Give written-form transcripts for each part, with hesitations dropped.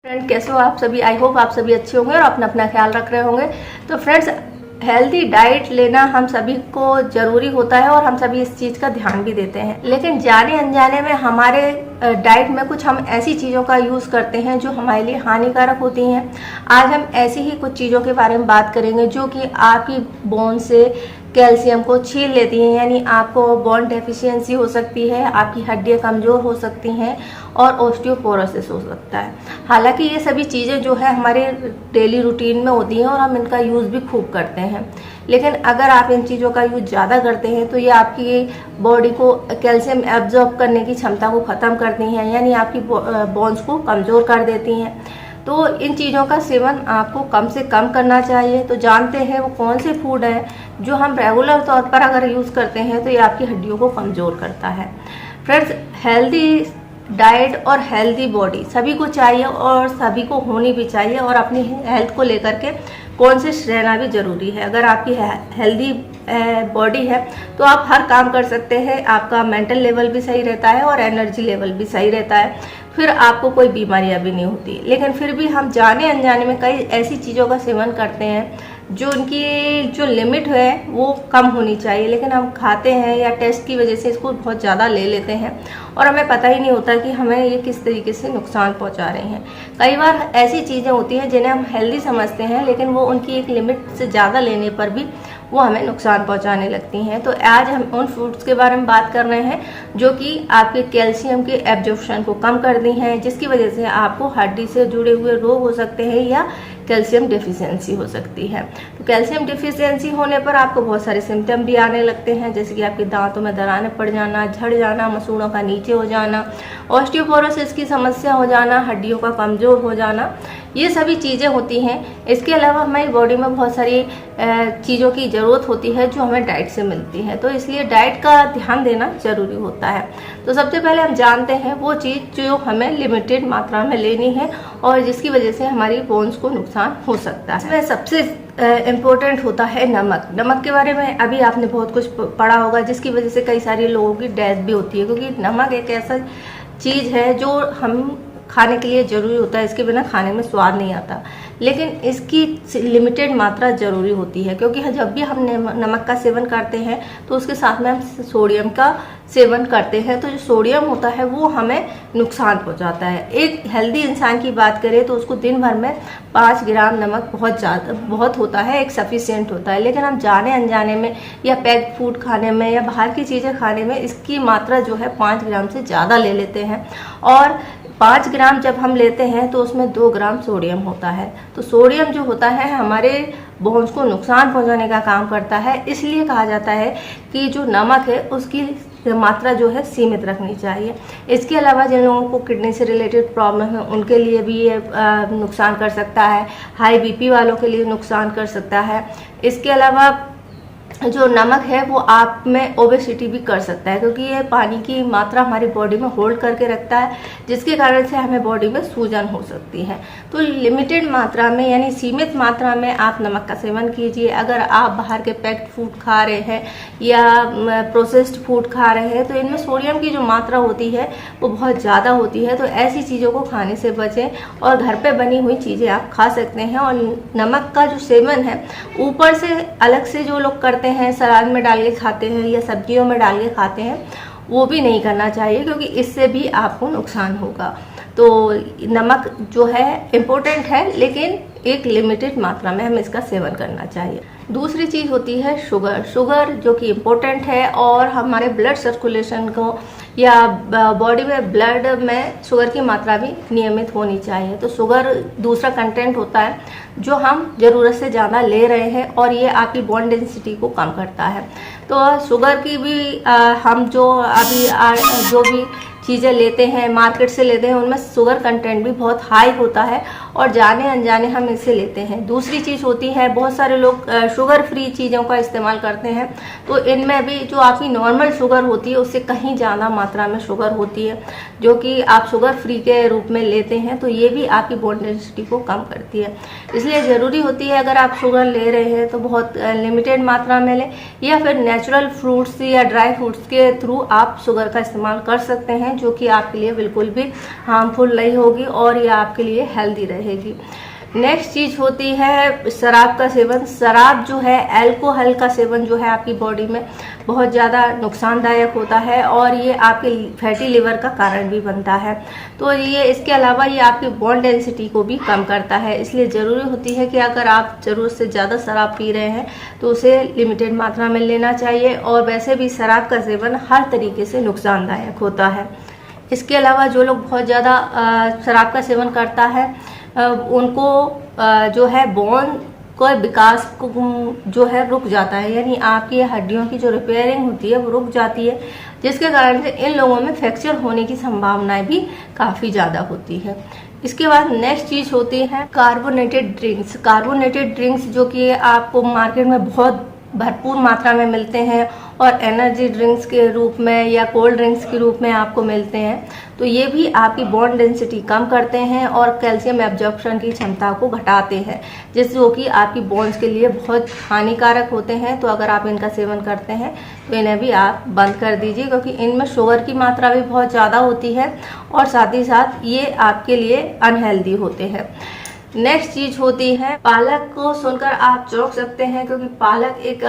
Friend, कैसे हो आप सभी। आई होप आप सभी अच्छे होंगे और अपना अपना ख्याल रख रहे होंगे। तो फ्रेंड्स, हेल्दी डाइट लेना हम सभी को ज़रूरी होता है और हम सभी इस चीज़ का ध्यान भी देते हैं, लेकिन जाने अनजाने में हमारे डाइट में कुछ हम ऐसी चीज़ों का यूज़ करते हैं जो हमारे लिए हानिकारक होती हैं। आज हम ऐसी ही कुछ चीज़ों के बारे में बात करेंगे जो कि आपकी बोन से कैल्शियम को छीन लेती हैं, यानी आपको बोन डेफिशिएंसी हो सकती है, आपकी हड्डियां कमज़ोर हो सकती हैं और ऑस्टियोपोरोसिस हो सकता है। हालांकि ये सभी चीज़ें जो है हमारे डेली रूटीन में होती हैं और हम इनका यूज़ भी खूब करते हैं, लेकिन अगर आप इन चीज़ों का यूज़ ज़्यादा करते हैं तो ये आपकी बॉडी को कैल्शियम एब्जॉर्ब करने की क्षमता को ख़त्म करती हैं, यानी आपकी बोन्स को कमज़ोर कर देती हैं। तो इन चीज़ों का सेवन आपको कम से कम करना चाहिए। तो जानते हैं वो कौन से फूड हैं जो हम रेगुलर तौर पर अगर यूज़ करते हैं तो ये आपकी हड्डियों को कमज़ोर करता है। फ्रेंड्स, हेल्दी डाइट और हेल्दी बॉडी सभी को चाहिए और सभी को होनी भी चाहिए, और अपनी हेल्थ को लेकर के कॉन्शियस रहना भी ज़रूरी है। अगर आपकी हेल्दी बॉडी है तो आप हर काम कर सकते हैं, आपका मेंटल लेवल भी सही रहता है और एनर्जी लेवल भी सही रहता है, फिर आपको कोई बीमारियां भी नहीं होती। लेकिन फिर भी हम जाने अनजाने में कई ऐसी चीज़ों का सेवन करते हैं जो उनकी जो लिमिट है वो कम होनी चाहिए, लेकिन हम खाते हैं या टेस्ट की वजह से इसको बहुत ज़्यादा ले लेते हैं और हमें पता ही नहीं होता कि हमें ये किस तरीके से नुकसान पहुंचा रहे हैं। कई बार ऐसी चीज़ें होती हैं जिन्हें हम हेल्दी समझते हैं, लेकिन वो उनकी एक लिमिट से ज़्यादा लेने पर भी वो हमें नुकसान पहुंचाने लगती हैं। तो आज हम उन फूड्स के बारे में बात कर रहे हैं जो कि आपके कैल्शियम के एब्जॉर्प्शन को कम कर दी हैं, जिसकी वजह से आपको हड्डी से जुड़े हुए रोग हो सकते हैं या कैल्शियम डिफिशियंसी हो सकती है। तो कैल्शियम डिफिशियंसी होने पर आपको बहुत सारे सिम्टम भी आने लगते हैं, जैसे कि आपके दांतों में दरारें पड़ जाना, झड़ जाना, मसूड़ों का नीचे हो जाना, ऑस्टियोपोरोसिस की समस्या हो जाना, हड्डियों का कमज़ोर हो जाना, ये सभी चीज़ें होती हैं। इसके अलावा हमारी बॉडी में बहुत सारी चीज़ों की ज़रूरत होती है जो हमें डाइट से मिलती है, तो इसलिए डाइट का ध्यान देना ज़रूरी होता है। तो सबसे पहले हम जानते हैं वो चीज़ जो हमें लिमिटेड मात्रा में लेनी है और जिसकी वजह से हमारी बोन्स को नुकसान हो सकता है। इसमें सबसे इम्पोर्टेंट होता है नमक। नमक के बारे में अभी आपने बहुत कुछ पढ़ा होगा, जिसकी वजह से कई सारे लोगों की डेथ भी होती है, क्योंकि नमक एक ऐसा चीज़ है जो हम खाने के लिए ज़रूरी होता है, इसके बिना खाने में स्वाद नहीं आता, लेकिन इसकी लिमिटेड मात्रा ज़रूरी होती है, क्योंकि जब भी हम नमक का सेवन करते हैं तो उसके साथ में हम सोडियम का सेवन करते हैं, तो जो सोडियम होता है वो हमें नुकसान पहुंचाता है। एक हेल्दी इंसान की बात करें तो उसको दिन भर में 5 ग्राम नमक बहुत होता है, एक सफिशिएंट होता है, लेकिन हम जाने अनजाने में या पैक्ड फूड खाने में या बाहर की चीज़ें खाने में इसकी मात्रा जो है 5 ग्राम से ज़्यादा ले लेते हैं, और 5 ग्राम जब हम लेते हैं तो उसमें 2 ग्राम सोडियम होता है। तो सोडियम जो होता है हमारे बोन्स को नुकसान पहुंचाने का काम करता है, इसलिए कहा जाता है कि जो नमक है उसकी मात्रा जो है सीमित रखनी चाहिए। इसके अलावा जिन लोगों को किडनी से रिलेटेड प्रॉब्लम है उनके लिए भी ये नुकसान कर सकता है, हाई बीपी वालों के लिए नुकसान कर सकता है। इसके अलावा जो नमक है वो आप में ओबेसिटी भी कर सकता है, क्योंकि ये पानी की मात्रा हमारी बॉडी में होल्ड करके रखता है, जिसके कारण से हमें बॉडी में सूजन हो सकती है। तो लिमिटेड मात्रा में यानी सीमित मात्रा में आप नमक का सेवन कीजिए। अगर आप बाहर के पैक्ड फूड खा रहे हैं या प्रोसेस्ड फूड खा रहे हैं तो इनमें सोडियम की जो मात्रा होती है वो बहुत ज़्यादा होती है, तो ऐसी चीज़ों को खाने से बचें और घर पर बनी हुई चीज़ें आप खा सकते हैं। और नमक का जो सेवन है ऊपर से अलग से जो लोग करते हैं, सलाद में डाल के खाते हैं या सब्जियों में डाल के खाते हैं, वो भी नहीं करना चाहिए, क्योंकि इससे भी आपको नुकसान होगा। तो नमक जो है इम्पोर्टेंट है, लेकिन एक लिमिटेड मात्रा में हमें इसका सेवन करना चाहिए। दूसरी चीज़ होती है शुगर। शुगर जो कि इम्पोर्टेंट है और हमारे ब्लड सर्कुलेशन को या बॉडी में ब्लड में शुगर की मात्रा भी नियमित होनी चाहिए। तो शुगर दूसरा कंटेंट होता है जो हम ज़रूरत से ज़्यादा ले रहे हैं और ये आपकी बोन डेंसिटी को कम करता है। तो शुगर की भी हम जो अभी जो भी चीज़ें लेते हैं मार्केट से लेते हैं उनमें शुगर कंटेंट भी बहुत हाई होता है और जाने अनजाने हम इसे लेते हैं। दूसरी चीज़ होती है, बहुत सारे लोग शुगर फ्री चीज़ों का इस्तेमाल करते हैं, तो इनमें भी जो आपकी नॉर्मल शुगर होती है उससे कहीं ज़्यादा मात्रा में शुगर होती है, जो कि आप शुगर फ्री के रूप में लेते हैं, तो ये भी आपकी बोन डेंसिटी को कम करती है। इसलिए ज़रूरी होती है अगर आप शुगर ले रहे हैं तो बहुत लिमिटेड मात्रा में लें, या फिर नेचुरल फ्रूट्स या ड्राई फ्रूट्स के थ्रू आप शुगर का इस्तेमाल कर सकते हैं, जो कि आपके लिए बिल्कुल भी हार्मफुल नहीं होगी और ये आपके लिए हेल्दी रहेगी। नेक्स्ट चीज़ होती है शराब का सेवन। शराब जो है, अल्कोहल का सेवन जो है आपकी बॉडी में बहुत ज़्यादा नुकसानदायक होता है और ये आपके फैटी लिवर का कारण भी बनता है। तो ये इसके अलावा ये आपकी बोन डेंसिटी को भी कम करता है। इसलिए ज़रूरी होती है कि अगर आप ज़रूरत से ज़्यादा शराब पी रहे हैं तो उसे लिमिटेड मात्रा में लेना चाहिए। और वैसे भी शराब का सेवन हर तरीके से नुकसानदायक होता है। इसके अलावा जो लोग बहुत ज़्यादा शराब का सेवन करता है उनको जो है बोन का विकास को जो है रुक जाता है, यानी आपकी हड्डियों की जो रिपेयरिंग होती है वो रुक जाती है, जिसके कारण से इन लोगों में फ्रैक्चर होने की संभावनाएं भी काफ़ी ज़्यादा होती है। इसके बाद नेक्स्ट चीज़ होती है कार्बोनेटेड ड्रिंक्स। कार्बोनेटेड ड्रिंक्स जो कि आपको मार्केट में बहुत भरपूर मात्रा में मिलते हैं और एनर्जी ड्रिंक्स के रूप में या कोल्ड ड्रिंक्स के रूप में आपको मिलते हैं, तो ये भी आपकी बोन डेंसिटी कम करते हैं और कैल्शियम एब्जॉर्प्शन की क्षमता को घटाते हैं, जो कि आपकी बोन्स के लिए बहुत हानिकारक होते हैं। तो अगर आप इनका सेवन करते हैं तो इन्हें भी आप बंद कर दीजिए, क्योंकि इनमें शुगर की मात्रा भी बहुत ज़्यादा होती है और साथ ही साथ ये आपके लिए अनहेल्दी होते हैं। नेक्स्ट चीज होती है, पालक को सुनकर आप चौंक सकते हैं, क्योंकि पालक एक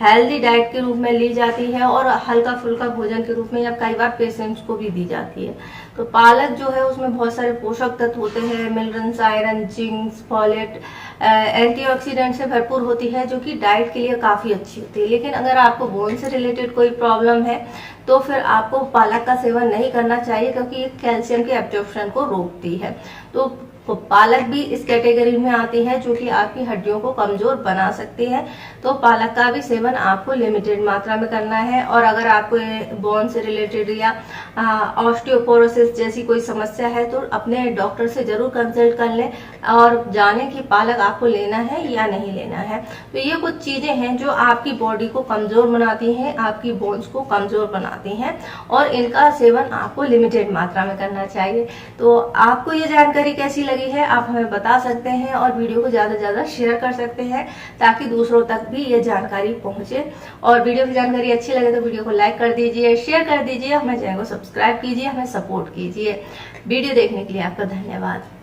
हेल्दी डाइट के रूप में ली जाती है और हल्का फुल्का भोजन के रूप में या कई बार पेशेंट्स को भी दी जाती है। तो पालक जो है उसमें बहुत सारे पोषक तत्व होते हैं, minerals, iron, zinc, folate, antioxidant से भरपूर होती है, जो कि डाइट के लिए काफ़ी अच्छी होती है। लेकिन अगर आपको बोन से रिलेटेड कोई प्रॉब्लम है तो फिर आपको पालक का सेवन नहीं करना चाहिए, क्योंकि ये कैल्शियम के एब्जॉर्प्शन को रोकती है। तो पालक भी इस कैटेगरी में आती है जो कि आपकी हड्डियों को कमजोर बना सकती है। तो पालक का भी सेवन आपको लिमिटेड मात्रा में करना है। और अगर आपको बोन से रिलेटेड या ऑस्टियोपोरोसिस जैसी कोई समस्या है तो अपने डॉक्टर से जरूर कंसल्ट कर लें और जानें कि पालक आपको लेना है या नहीं लेना है। तो ये कुछ चीजें हैं जो आपकी बॉडी को कमजोर बनाती हैं, आपकी बोन्स को कमजोर बनाती हैं, और इनका सेवन आपको लिमिटेड मात्रा में करना चाहिए। तो आपको ये जानकारी कैसी लगी है आप हमें बता सकते हैं और वीडियो को ज्यादा से ज्यादा शेयर कर सकते हैं, ताकि दूसरों तक भी ये जानकारी पहुंचे। और वीडियो की जानकारी अच्छी लगे तो वीडियो को लाइक कर दीजिए, शेयर कर दीजिए, हमें चैनल को सब्सक्राइब कीजिए, हमें सपोर्ट कीजिए। वीडियो देखने के लिए आपका धन्यवाद।